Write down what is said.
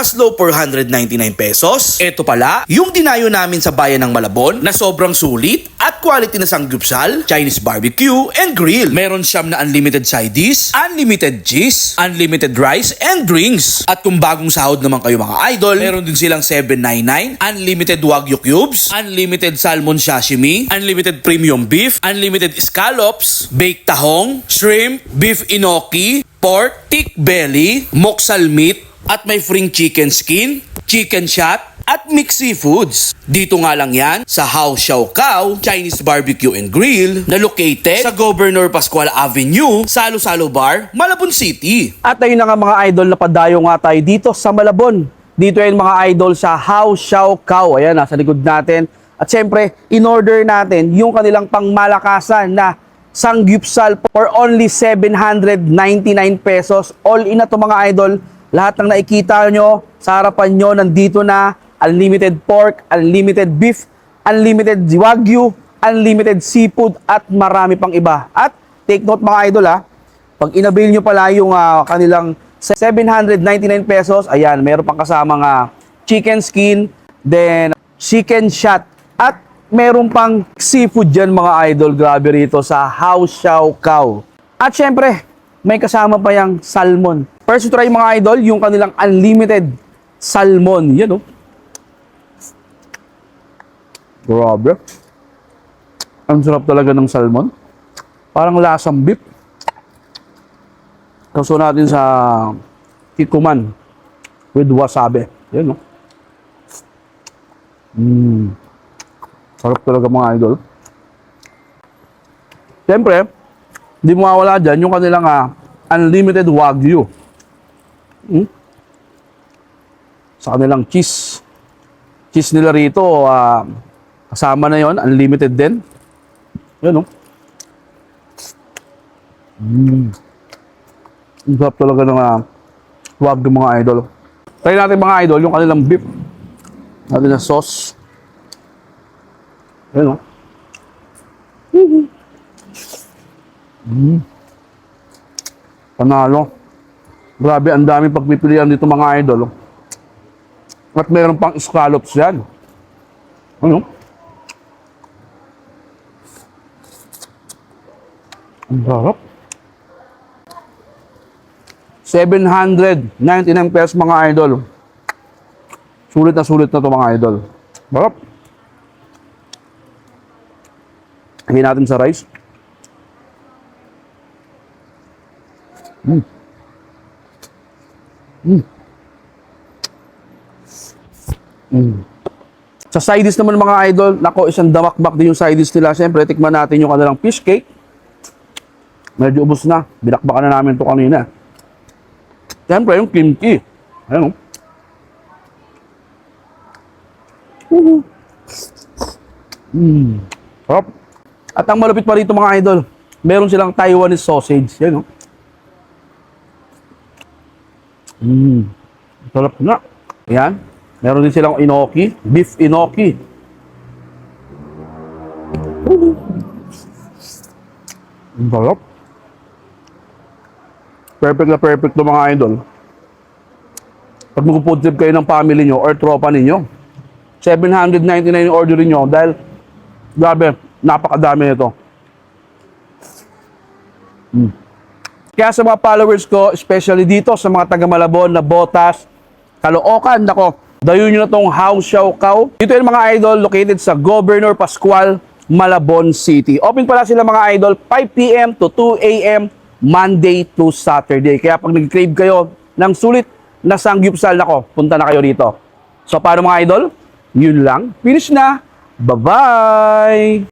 as low 499 pesos. Ito pala, yung dinayo namin sa bayan ng Malabon na sobrang sulit at quality na sanggupsal, Chinese barbecue and grill. Meron siyam na unlimited side dish, unlimited cheese, unlimited rice and drinks. At kung bagong sahod naman kayo mga idol, meron din silang 799, unlimited wagyu cubes, unlimited salmon sashimi, unlimited premium beef, unlimited scallops, baked tahong, shrimp, beef inoki, pork, thick belly, moksal meat, at may free chicken skin, chicken shot, at mixed seafoods. Dito nga lang yan sa Hao Xiao Cao Chinese Barbecue and Grill na located sa Governor Pascual Avenue, Salo-Salo Bar, Malabon City. At ayun na nga mga idol, napadayo nga tayo dito sa Malabon. Dito yan mga idol sa Hao Xiao Cao. Ayan, nasa likod natin. At syempre, in-order natin yung kanilang pangmalakasan na sanggupsal for only 799 pesos. All in na to mga idol. Lahat ng nakikita nyo sa harapan nyo, nandito na. Unlimited pork, unlimited beef, unlimited wagyu, unlimited seafood, at marami pang iba. At take note mga idol pag inabil nyo pala yung kanilang 799 pesos, ayan, meron pang kasamang chicken skin, then chicken shot, at meron pang seafood dyan mga idol. Grabe rito sa Hao Xiao Cao. At syempre, may kasama pa yung salmon. First to try mga idol, yung kanilang unlimited salmon. Yan Grabe. Ang sarap talaga ng salmon. Parang lasang beef. Kaso natin sa kikuman with wasabi. Yan Sarap talaga mga idol. Siyempre, hindi mawawala dyan yung kanilang unlimited wagyu. Sa kanilang cheese. Cheese nila rito, kasama na yon, unlimited din. Yan Ang sarap talaga ng wagyu mga idol. Try natin mga idol yung kanilang beef. Natin na sauce. Yan Panalo. Grabe, ang daming pagpipilian dito mga idol. At meron pang scallops yan. Ang sarap. 799 pesos mga idol. Sulit na to mga idol. Sarap. Hingin natin sa rice. Sa side dish naman mga idol, nako, isang damakbak din yung side dish nila. Siyempre, tikman natin yung kanilang fish cake. Medyo ubos na. Binakbakan na namin to kanina. Siyempre, yung kimchi. Ayan Sarap. At ang malupit pa rito mga idol, meron silang Taiwanese sausage. Yan Sarap na. Ayan. Meron din silang inoki, beef inoki. Sarap. Perfect na perfect to mga idol. Pag mag-food trip kayo ng family nyo or tropa ninyo, 799 yung order nyo dahil grabe, napakadami nito. Kaya sa mga followers ko, especially dito sa mga taga Malabon na Botas, Caloocan, nako, dayo nyo na tong Hao Xiao Cao. Dito yung mga idol located sa Governor Pascual, Malabon City. Open pala sila mga idol 5 p.m. to 2 a.m. Monday to Saturday. Kaya pag nag-crave kayo ng sulit na sanggupsal, nako, punta na kayo rito. So paano mga idol? Yun lang. Finish na. Bye-bye!